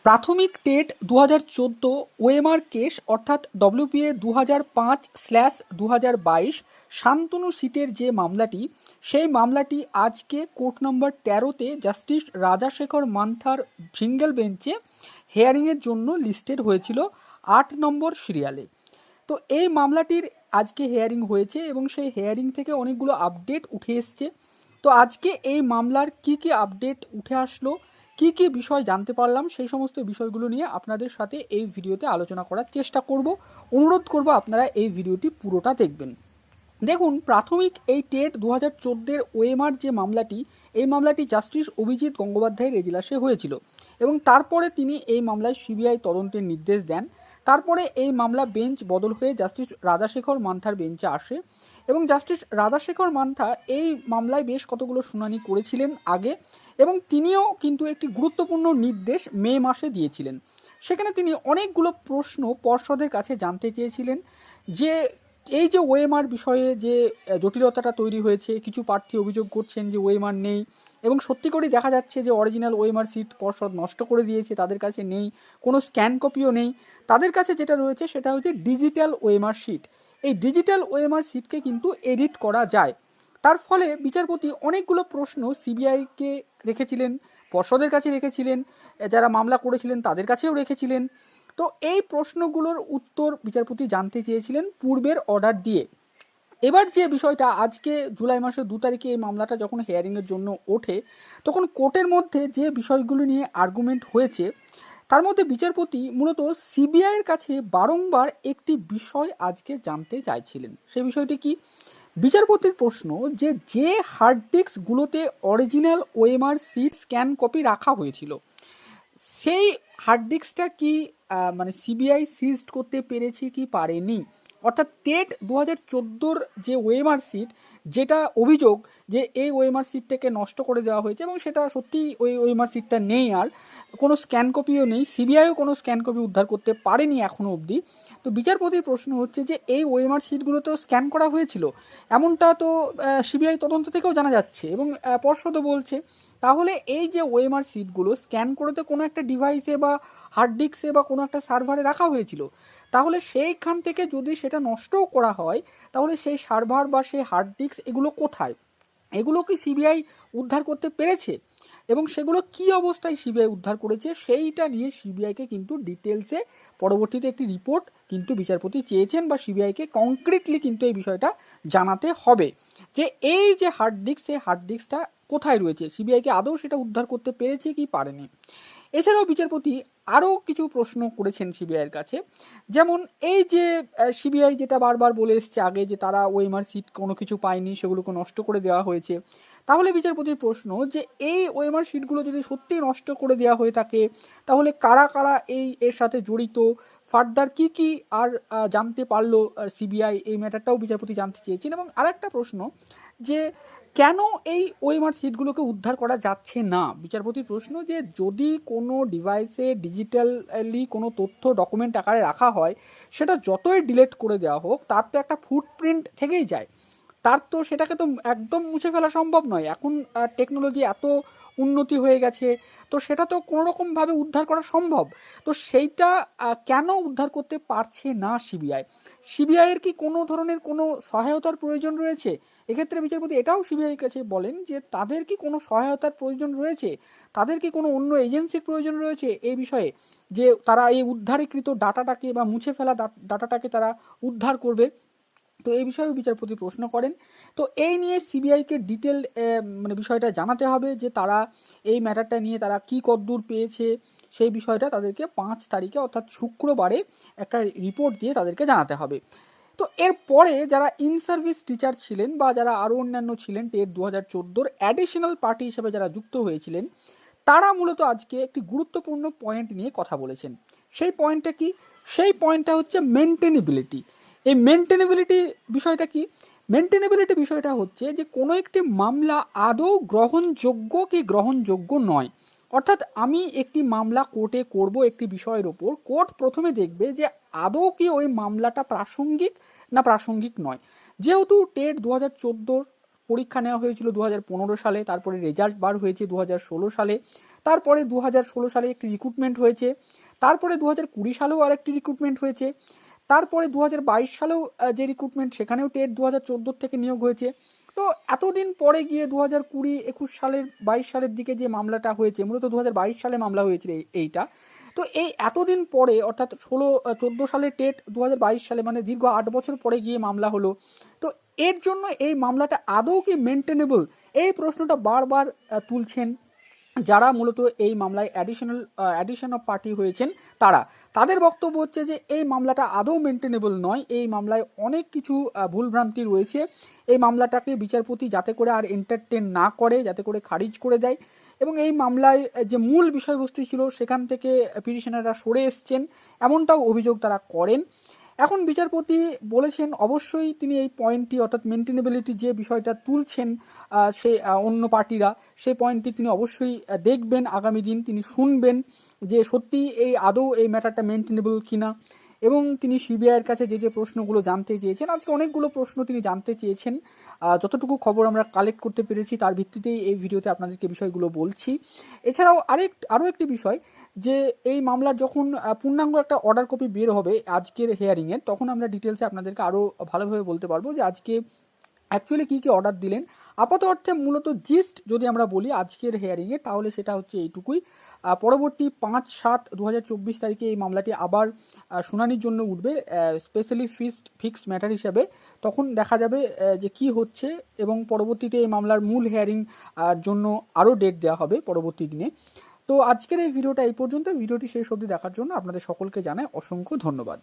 প্রাথমিক TET 2014 OMR case অর্থাৎ WPA 2005/2022 Shantanu সিটের যে মামলাটি, সেই মামলাটি আজকে কোর্ট নম্বর 13-তে জাস্টিস রাজাশেখর মান্থার সিঙ্গেল বেঞ্চে হেয়ারিংয়ের জন্য লিস্টেড হয়েছিল 8 নম্বর সিরিয়ালে। তো এই মামলাটির আজকে হেয়ারিং হয়েছে এবং সেই হেয়ারিং থেকে অনেকগুলো আপডেট উঠে এসছে। তো আজকে এই মামলার কি কি আপডেট উঠে আসলো, কি কি বিষয় জানতে পারলাম, সেই সমস্ত বিষয়গুলো নিয়ে আপনাদের সাথে এই ভিডিওতে আলোচনা করার চেষ্টা করব। অনুরোধ করব আপনারা এই ভিডিওটি পুরোটা দেখবেন। দেখুন, প্রাথমিক এই টেট 2014-এর ওএমআর যে মামলাটি, এই মামলাটি জাস্টিস অভিজিৎ গঙ্গোপাধ্যায়ের এজলাসে হয়েছিল এবং তারপরে তিনি এই মামলায় সিবিআই তদন্তের নির্দেশ দেন। তারপরে এই মামলা বেঞ্চ বদল হয়ে জাস্টিস রাজাশেখর মান্থার বেঞ্চে আসে এবং জাস্টিস রাজাশেখর মান্থা এই মামলায় বেশ কতগুলো শুনানি করেছিলেন আগে এবং তিনিও কিন্তু একটি গুরুত্বপূর্ণ নির্দেশ মে মাসে দিয়েছিলেন। সেখানে তিনি অনেকগুলো প্রশ্ন পর্ষদের কাছে জানতে চেয়েছিলেন যে এই যে ওএমআর বিষয়ে যে জটিলতাটা তৈরি হয়েছে, কিছু প্রার্থী অভিযোগ করছেন যে ওএমআর নেই এবং সত্যি করেই দেখা যাচ্ছে যে অরিজিনাল ওএমআর সিট পর্ষদ নষ্ট করে দিয়েছে, তাদের কাছে নেই, কোনো স্ক্যান কপিও নেই। তাদের কাছে যেটা রয়েছে সেটা হচ্ছে ডিজিটাল ওএমআর সিট। এই ডিজিটাল ওএমআর সিটকে কিন্তু এডিট করা যায়। তার ফলে বিচারপতি অনেকগুলো প্রশ্ন সিবিআইকে রেখেছিলেন, পর্ষদের কাছে রেখেছিলেন, যারা মামলা করেছিলেন তাদের কাছেও রেখেছিলেন। তো এই প্রশ্নগুলোর উত্তর বিচারপতি জানতে চেয়েছিলেন পূর্বের অর্ডার দিয়ে। এবার যে বিষয়টা, আজকে জুলাই মাসের 2 তারিখে এই মামলাটা যখন হেয়ারিংয়ের জন্য ওঠে, তখন কোর্টের মধ্যে যে বিষয়গুলো নিয়ে আর্গুমেন্ট হয়েছে তার মধ্যে বিচারপতি মূলত সিবিআইয়ের কাছে বারংবার একটি বিষয় আজকে জানতে চাইছিলেন। সেই বিষয়টি কি? বিচারপতির প্রশ্ন যে হার্ড ডিস্কগুলোতে original OMR sheet scan copy রাখা হয়েছিল, সেই হার্ড ডিস্কটা কি মানে সিবিআই সিজড করতে পেরেছে কি পারেনি? অর্থাৎ টেট 2014-র যে ওএমআর সিট, যেটা অভিযোগ যে এই ওএমআর সিটটাকে নষ্ট করে দেওয়া হয়েছে এবং সেটা সত্যি ওই ওএমআর সিটটা নেই, আর কোনো স্ক্যান কপিও নেই, সিবিআইও কোনো স্ক্যান কপি উদ্ধার করতে পারেনি এখনও অবধি। তো বিচারপতির প্রশ্ন হচ্ছে যে এই ওএমআর সিটগুলো তো স্ক্যান করা হয়েছিল, এমনটা তো সিবিআই তদন্ত থেকেও জানা যাচ্ছে এবং পর্ষদও বলছে। তাহলে এই যে ওএমআর সিটগুলো স্ক্যান করে তো কোনো একটা ডিভাইসে বা হার্ড ডিস্কে বা কোনো একটা সার্ভারে রাখা হয়েছিল, তাহলে সেইখান থেকে যদি সেটা নষ্টও করা হয়, তাহলে সেই সার্ভার বা সেই হার্ড ডিস্ক এগুলো কোথায়? এগুলো কি সিবিআই উদ্ধার করতে পেরেছে এবং সেগুলো কি অবস্থায় সিবিআই উদ্ধার করেছে, সেইটা নিয়ে সিবিআইকে কিন্তু ডিটেলসে পরবর্তীতে একটি রিপোর্ট কিন্তু বিচারপতি চেয়েছেন বা সিবিআইকে কংক্রিটলি কিন্তু এই বিষয়টা জানাতে হবে যে এই যে হার্ড ডিস্ক, সেই হার্ড ডিস্কটা কোথায় রয়েছে, সিবিআইকে আদৌ সেটা উদ্ধার করতে পেরেছে কি পারেনি। এছাড়াও বিচারপতি আরও কিছু প্রশ্ন করেছেন সিবিআইয়ের কাছে, যেমন এই যে সিবিআই যেটা বারবার বলে এসছে আগে যে তারা ওএমআর সিট কোনো কিছু পায়নি, সেগুলোকে নষ্ট করে দেওয়া হয়েছে। তাহলে বিচারপতির প্রশ্ন যে এই ওএমআর সিটগুলো যদি সত্যিই নষ্ট করে দেওয়া হয়ে থাকে, তাহলে কারা কারা এর সাথে জড়িত, ফার্দার কি কি আর জানতে পারলো সিবিআই, এই ম্যাটারটাও বিচারপতি জানতে চেয়েছেন। এবং আরেকটা প্রশ্ন যে কেন এই ওএমআর সিটগুলোকে উদ্ধার করা যাচ্ছে না, বিচারপতির প্রশ্ন যে যদি কোনো ডিভাইসে ডিজিটালি কোনো তথ্য ডকুমেন্ট আকারে রাখা হয়, সেটা যতই ডিলিট করে দেওয়া হোক তার তো একটা ফুটপ্রিন্ট থেকেই যায়, তার তো সেটাকে তো একদম মুছে ফেলা সম্ভব নয়। এখন টেকনোলজি এত উন্নতি হয়ে গেছে, তো সেটা তো কোনোরকমভাবে উদ্ধার করা সম্ভব। তো সেইটা কেন উদ্ধার করতে পারছে না সিবিআই? সিবিআইয়ের কি কোনো ধরনের কোনো সহায়তার প্রয়োজন রয়েছে? এক্ষেত্রে বিচারপতি এটাও সিবিআইয়ের কাছে বলেন যে তাদের কি কোনো সহায়তার প্রয়োজন রয়েছে, তাদের কি কোনো অন্য এজেন্সির প্রয়োজন রয়েছে এই বিষয়ে, যে তারা এই উদ্ধারকৃত ডাটাটাকে বা মুছে ফেলা ডাটাটাকে তারা উদ্ধার করবে। তো এই বিষয়ে বিচারপতি প্রশ্ন করেন। তো এই নিয়ে সিবিআইকে ডিটেল মানে বিষয়টা জানাতে হবে যে তারা এই ম্যাটারটা নিয়ে তারা কি কদ্দূর পেয়েছে, সেই বিষয়টা তাদেরকে 5 তারিখে অর্থাৎ শুক্রবারে একটা রিপোর্ট দিয়ে তাদেরকে জানাতে হবে। তো এরপরে যারা ইন সার্ভিস টিচার ছিলেন বা যারা আরও অন্যান্য ছিলেন টেট 2014-র অ্যাডিশনাল পার্টি হিসেবে যারা যুক্ত হয়েছিলেন, তারা মূলত আজকে একটি গুরুত্বপূর্ণ পয়েন্ট নিয়ে কথা বলেছেন। সেই পয়েন্টটা কি? সেই পয়েন্টটা হচ্ছে মেনটেনেবিলিটি। এই মেনটেনেবিলিটি বিষয়টা কি? মেনটেনেবিলিটি বিষয়টা হচ্ছে যে কোনো একটি মামলা আদৌ গ্রহণযোগ্য কি গ্রহণযোগ্য নয়। অর্থাৎ আমি একটি মামলা কোর্টে করব একটি বিষয়ের ওপর, কোর্ট প্রথমে দেখবে যে আদৌ কি ওই মামলাটা প্রাসঙ্গিক না প্রাসঙ্গিক নয়। যেহেতু টেট 2014 পরীক্ষা নেওয়া হয়েছিল 2015 সালে, তারপরে রেজাল্ট বার হয়েছে 2016 সালে, তারপরে 2016 সালে একটি রিক্রুটমেন্ট হয়েছে, তারপরে 2020 সালেও আরেকটি রিক্রুটমেন্ট হয়েছে, তারপরে 2022 সালেও যে রিক্রুটমেন্ট সেখানেও টেট 2014 থেকে নিয়োগ হয়েছে। তো এতদিন পরে গিয়ে 2020, 21 সালের 22 সালের দিকে যে মামলাটা হয়েছে, মূলত 2022 সালে মামলা হয়েছিল এইটা। তো এই এতদিন পরে অর্থাৎ 14 সালে টেট, 2022 সালে, মানে দীর্ঘ 8 বছর পরে গিয়ে মামলা হলো। তো এর জন্য এই মামলাটা আদৌ কি মেনটেনেবল, এই প্রশ্নটা বারবার তুলছেন যারা মূলত এই মামলায় অ্যাডিশন অফ পার্টি হয়েছেন তাদের বক্তব্য হচ্ছে যে এই মামলাটা আদৌ মেনটেনেবল নয়, এই মামলায় অনেক কিছু ভুলভ্রান্তি রয়েছে। এই মামলাটাকে বিচারপতি যাতে করে আর এন্টারটেন না করে, যাতে করে খারিজ করে দেয়, এবং এই মামলায় যে মূল বিষয়বস্তু ছিল সেখান থেকে পিটিশনাররা সরে এসছেন, এমনটাও অভিযোগ তারা করেন। এখন বিচারপতি বলেছেন অবশ্যই তিনি এই পয়েন্টটি অর্থাৎ মেনটেনেবিলিটি যে বিষয়টা তুলছেন সে অন্য পার্টিরা, সেই পয়েন্টটি তিনি অবশ্যই দেখবেন, আগামী দিন তিনি শুনবেন যে সত্যি এই আদৌ এই ম্যাটারটা মেনটেনেবল কিনা। এবং তিনি সিবিআইয়ের কাছে যে প্রশ্নগুলো জানতে চেয়েছেন, আজকে অনেকগুলো প্রশ্ন তিনি জানতে চেয়েছেন, যতটুকু খবর আমরা কালেক্ট করতে পেরেছি তার ভিত্তিতেই এই ভিডিওতে আপনাদেরকে বিষয়গুলো বলছি। এছাড়াও আরও একটি বিষয়, যে এই মামলার যখন পূর্ণাঙ্গ একটা অর্ডার কপি বের হবে আজকের হিয়ারিংয়ের, তখন আমরা ডিটেলসে আপনাদেরকে আরও ভালোভাবে বলতে পারবো যে আজকে অ্যাকচুয়ালি কী কী অর্ডার দিলেন। আপাতত অর্থে মূলত জিস্ট যদি আমরা বলি আজকের হিয়ারিংয়ে, তাহলে সেটা হচ্ছে এইটুকুই। পরবর্তী 5/7/2024 তারিখে এই মামলাটি আবার শুনানির জন্য উঠবে স্পেশালি ফিক্সড ম্যাটার হিসাবে। তখন দেখা যাবে যে কি হচ্ছে, এবং পরবর্তীতে এই মামলার মূল হিয়ারিং জন্য আরও ডেট দেওয়া হবে পরবর্তী দিনে। তো আজকের এই ভিডিওটা এই পর্যন্ত। ভিডিওটি শেষ অবধি দেখার জন্য আপনাদের সকলকে জানাই অসংখ্য ধন্যবাদ।